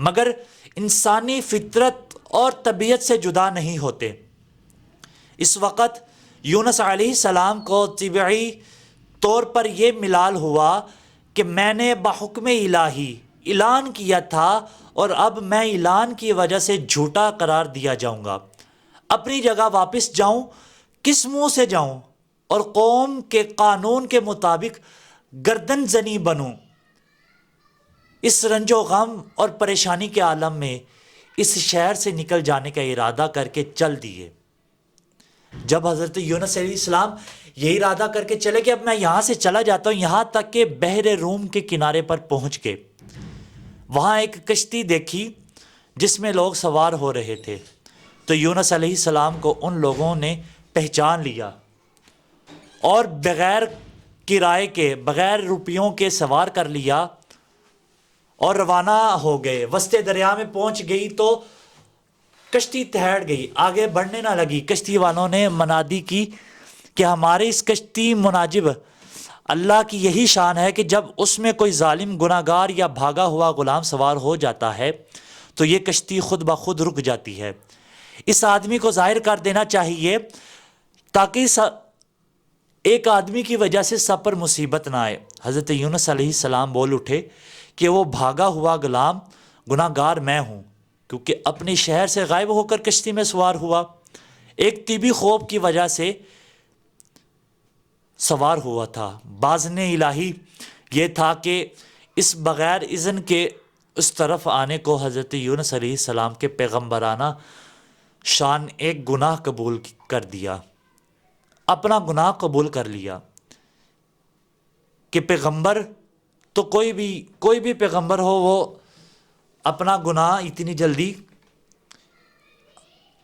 مگر انسانی فطرت اور طبیعت سے جدا نہیں ہوتے۔ اس وقت یونس علیہ السلام کو طبعی طور پر یہ ملال ہوا کہ میں نے بحکم الہی اعلان کیا تھا اور اب میں اعلان کی وجہ سے جھوٹا قرار دیا جاؤں گا۔ اپنی جگہ واپس جاؤں، کس منہ سے جاؤں اور قوم کے قانون کے مطابق گردن زنی بنوں۔ اس رنج و غم اور پریشانی کے عالم میں اس شہر سے نکل جانے کا ارادہ کر کے چل دیے۔ جب حضرت یونس علیہ السلام یہ ارادہ کر کے چلے کہ اب میں یہاں سے چلا جاتا ہوں، یہاں تک کہ بحر روم کے کنارے پر پہنچ گئے، وہاں ایک کشتی دیکھی جس میں لوگ سوار ہو رہے تھے، تو یونس علیہ السلام کو ان لوگوں نے پہچان لیا اور بغیر کرائے کے، بغیر روپیوں کے سوار کر لیا اور روانہ ہو گئے۔ وسط دریا میں پہنچ گئی تو کشتی تہڑ گئی، آگے بڑھنے نہ لگی۔ کشتی والوں نے منادی کی کہ ہماری اس کشتی مناجب اللہ کی یہی شان ہے کہ جب اس میں کوئی ظالم گناہ گار یا بھاگا ہوا غلام سوار ہو جاتا ہے تو یہ کشتی خود بخود رک جاتی ہے۔ اس آدمی کو ظاہر کر دینا چاہیے تاکہ ایک آدمی کی وجہ سے سب پر مصیبت نہ آئے۔ حضرت یونس علیہ السلام بول اٹھے کہ وہ بھاگا ہوا غلام گناہ گار میں ہوں، کیونکہ اپنے شہر سے غائب ہو کر کشتی میں سوار ہوا، ایک طبی خوف کی وجہ سے سوار ہوا تھا۔ باذن الہی یہ تھا کہ اس بغیر اذن کے اس طرف آنے کو حضرت یونس علیہ السلام کے پیغمبرانہ شان ایک گناہ قبول کر دیا، اپنا گناہ قبول کر لیا کہ پیغمبر تو کوئی بھی پیغمبر ہو وہ اپنا گناہ اتنی جلدی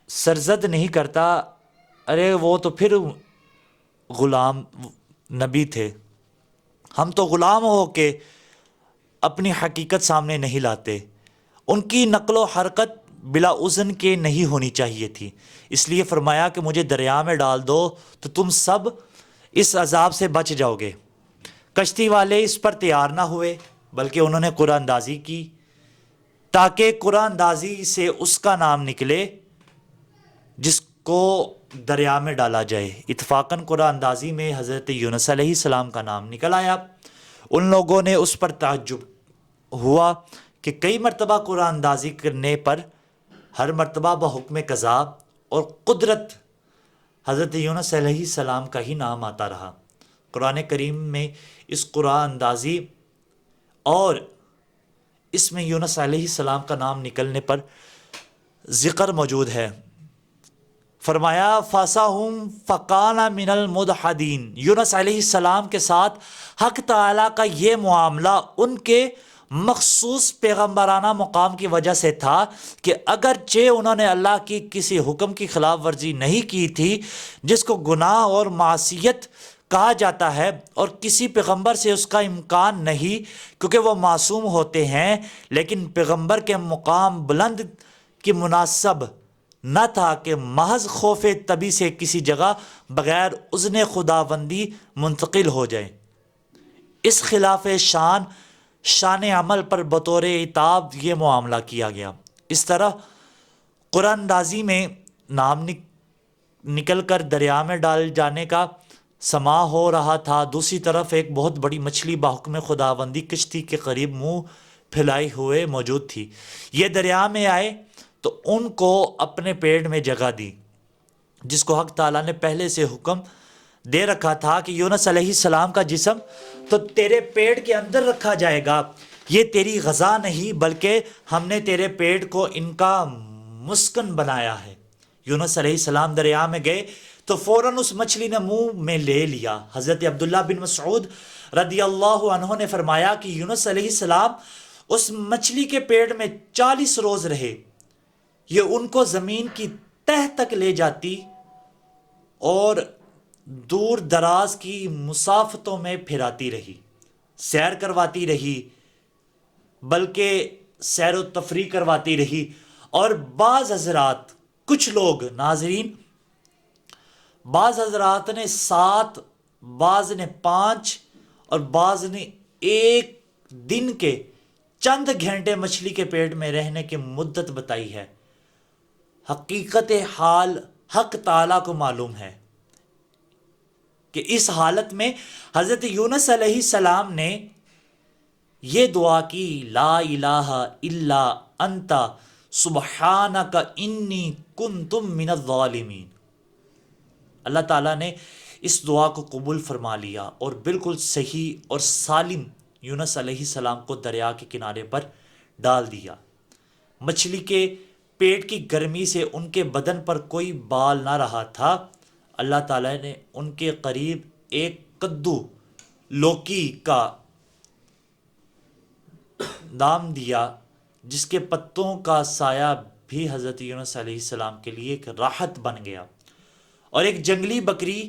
سرزد نہیں کرتا۔ ارے وہ تو پھر غلام نبی تھے، ہم تو غلام ہو کے اپنی حقیقت سامنے نہیں لاتے۔ ان کی نقل و حرکت بلا اذن کے نہیں ہونی چاہیے تھی، اس لیے فرمایا کہ مجھے دریا میں ڈال دو تو تم سب اس عذاب سے بچ جاؤ گے۔ کشتی والے اس پر تیار نہ ہوئے بلکہ انہوں نے قرآن اندازی کی تاکہ قرآن اندازی سے اس کا نام نکلے جس کو دریا میں ڈالا جائے۔ اتفاقاً قرآن اندازی میں حضرت یونس علیہ السلام کا نام نکل آیا۔ ان لوگوں نے اس پر تعجب ہوا کہ کئی مرتبہ قرآن اندازی کرنے پر ہر مرتبہ بحکم قضا اور قدرت حضرت یونس علیہ السلام کا ہی نام آتا رہا۔ قرآن کریم میں اس قرآن اندازی اور اس میں یونس علیہ السلام کا نام نکلنے پر ذکر موجود ہے۔ فرمایا فَاسَاهُمْ فَكَانَ مِنَ الْمُدْحَضِينَ۔ یونس علیہ السلام کے ساتھ حق تعالیٰ کا یہ معاملہ ان کے مخصوص پیغمبرانہ مقام کی وجہ سے تھا کہ اگرچہ انہوں نے اللہ کی کسی حکم کی خلاف ورزی نہیں کی تھی جس کو گناہ اور معصیت کہا جاتا ہے، اور کسی پیغمبر سے اس کا امکان نہیں کیونکہ وہ معصوم ہوتے ہیں، لیکن پیغمبر کے مقام بلند کی مناسب نہ تھا کہ محض خوف طبی سے کسی جگہ بغیر اذن خداوندی منتقل ہو جائیں۔ اس خلاف شان عمل پر بطور عتاب یہ معاملہ کیا گیا۔ اس طرح قرآن اندازی میں نام نکل کر دریا میں ڈال جانے کا سماع ہو رہا تھا، دوسری طرف ایک بہت بڑی مچھلی بحکم خداوندی کشتی کے قریب منہ پھیلائے ہوئے موجود تھی۔ یہ دریا میں آئے تو ان کو اپنے پیٹ میں جگہ دی، جس کو حق تعالیٰ نے پہلے سے حکم دے رکھا تھا کہ یونس علیہ السلام کا جسم تو تیرے پیٹ کے اندر رکھا جائے گا، یہ تیری غذا نہیں بلکہ ہم نے تیرے پیٹ کو ان کا مسکن بنایا ہے۔ یونس علیہ السلام دریا میں گئے تو فوراً اس مچھلی نے منہ میں لے لیا۔ حضرت عبداللہ بن مسعود رضی اللہ عنہ نے فرمایا کہ یونس علیہ السلام اس مچھلی کے پیٹ میں 40 روز رہے، یہ ان کو زمین کی تہ تک لے جاتی اور دور دراز کی مسافتوں میں پھراتی رہی، سیر کرواتی رہی، بلکہ سیر و تفریح کرواتی رہی۔ اور بعض حضرات، کچھ لوگ ناظرین، بعض حضرات نے 7، بعض نے 5 اور بعض نے 1 دن کے چند گھنٹے مچھلی کے پیٹ میں رہنے کی مدت بتائی ہے۔ حقیقت حال حق تعالیٰ کو معلوم ہے کہ اس حالت میں حضرت یونس علیہ السلام نے یہ دعا کی، لا الہ الا انت سبحانک انی کنت من الظالمین۔ اللہ تعالیٰ نے اس دعا کو قبول فرما لیا اور بالکل صحیح اور سالم یونس علیہ السلام کو دریا کے کنارے پر ڈال دیا۔ مچھلی کے پیٹ کی گرمی سے ان کے بدن پر کوئی بال نہ رہا تھا۔ اللہ تعالیٰ نے ان کے قریب ایک کدو لوکی کا نام دیا، جس کے پتوں کا سایہ بھی حضرت یونس علیہ السلام کے لیے ایک راحت بن گیا، اور ایک جنگلی بکری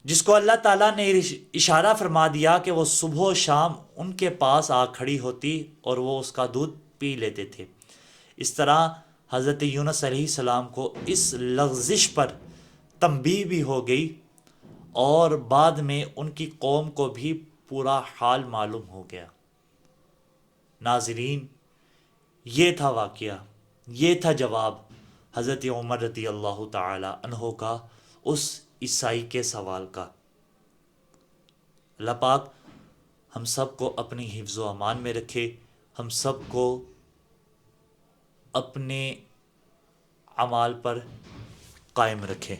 جس کو اللہ تعالیٰ نے اشارہ فرما دیا کہ وہ صبح و شام ان کے پاس آ کھڑی ہوتی اور وہ اس کا دودھ پی لیتے تھے۔ اس طرح حضرت یونس علیہ السلام کو اس لغزش پر تنبیہ بھی ہو گئی، اور بعد میں ان کی قوم کو بھی پورا حال معلوم ہو گیا۔ ناظرین، یہ تھا واقعہ، یہ تھا جواب حضرت عمر رضی اللہ تعالی عنہ کا اس عیسائی کے سوال کا۔ اللہ پاک ہم سب کو اپنی حفظ و امان میں رکھے، ہم سب کو اپنے اعمال پر قائم رکھے۔